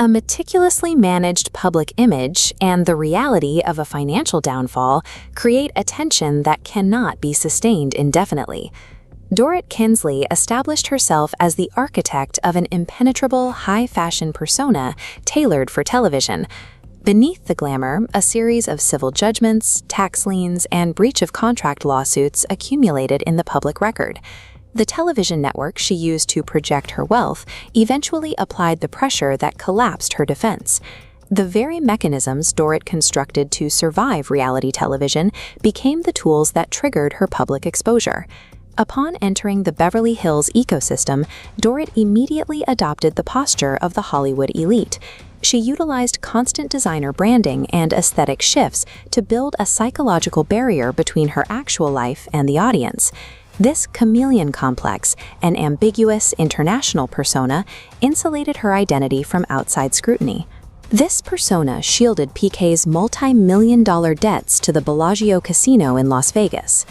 A meticulously managed public image and the reality of a financial downfall create a tension that cannot be sustained indefinitely. Dorit Kemsley established herself as the architect of an impenetrable, high-fashion persona tailored for television. Beneath the glamour, a series of civil judgments, tax liens, and breach of contract lawsuits accumulated in the public record. The television network she used to project her wealth eventually applied the pressure that collapsed her defense. The very mechanisms Dorit constructed to survive reality television became the tools that triggered her public exposure. Upon entering the Beverly Hills ecosystem, Dorit immediately adopted the posture of the Hollywood elite. She utilized constant designer branding and aesthetic shifts to build a psychological barrier between her actual life and the audience. This chameleon complex, an ambiguous international persona, insulated her identity from outside scrutiny. This persona shielded PK's multi-million-dollar debts to the Bellagio Casino in Las Vegas.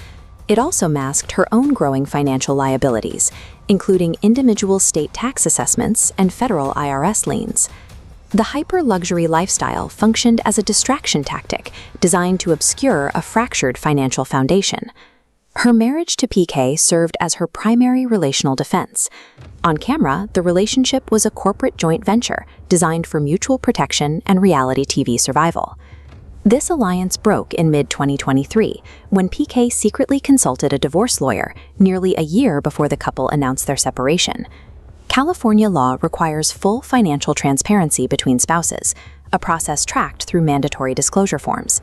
It also masked her own growing financial liabilities, including individual state tax assessments and federal IRS liens. The hyper-luxury lifestyle functioned as a distraction tactic designed to obscure a fractured financial foundation. Her marriage to PK served as her primary relational defense. On camera, the relationship was a corporate joint venture designed for mutual protection and reality TV survival. This alliance broke in mid-2023 when PK secretly consulted a divorce lawyer nearly a year before the couple announced their separation. California law requires full financial transparency between spouses, a process tracked through mandatory disclosure forms.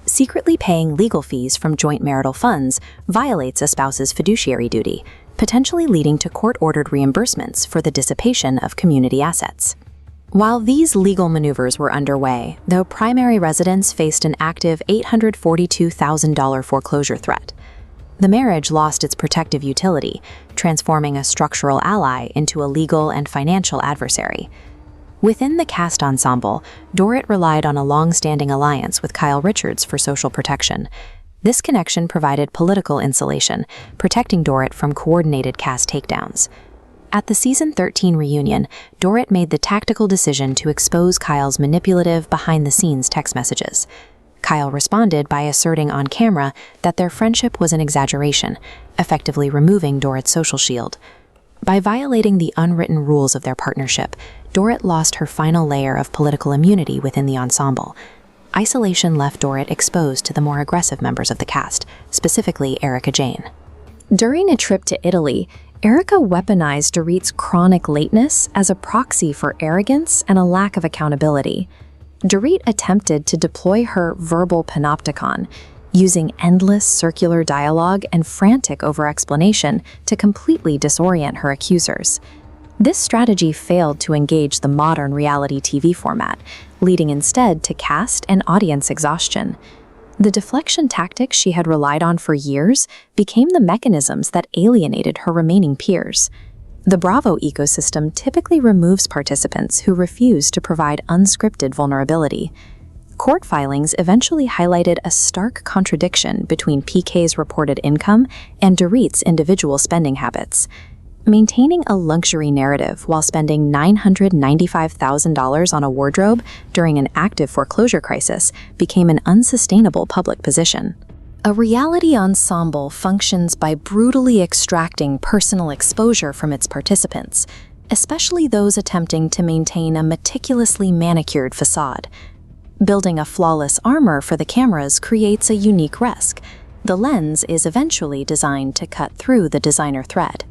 Secretly paying legal fees from joint marital funds violates a spouse's fiduciary duty, potentially leading to court-ordered reimbursements for the dissipation of community assets. While these legal maneuvers were underway, the primary residence faced an active $842,000 foreclosure threat. The marriage lost its protective utility, transforming a structural ally into a legal and financial adversary. Within the cast ensemble, Dorit relied on a long-standing alliance with Kyle Richards for social protection. This connection provided political insulation, protecting Dorit from coordinated cast takedowns. At the season 13 reunion, Dorit made the tactical decision to expose Kyle's manipulative, behind-the-scenes text messages. Kyle responded by asserting on camera that their friendship was an exaggeration, effectively removing Dorit's social shield. By violating the unwritten rules of their partnership, Dorit lost her final layer of political immunity within the ensemble. Isolation left Dorit exposed to the more aggressive members of the cast, specifically Erika Jayne. During a trip to Italy, Erika weaponized Dorit's chronic lateness as a proxy for arrogance and a lack of accountability. Dorit attempted to deploy her verbal panopticon, using endless circular dialogue and frantic over-explanation to completely disorient her accusers. This strategy failed to engage the modern reality TV format, leading instead to cast and audience exhaustion. The deflection tactics she had relied on for years became the mechanisms that alienated her remaining peers. The Bravo ecosystem typically removes participants who refuse to provide unscripted vulnerability. Court filings eventually highlighted a stark contradiction between PK's reported income and Dorit's individual spending habits. Maintaining a luxury narrative while spending $995,000 on a wardrobe during an active foreclosure crisis became an unsustainable public position. A reality ensemble functions by brutally extracting personal exposure from its participants, especially those attempting to maintain a meticulously manicured facade. Building a flawless armor for the cameras creates a unique risk. The lens is eventually designed to cut through the designer thread.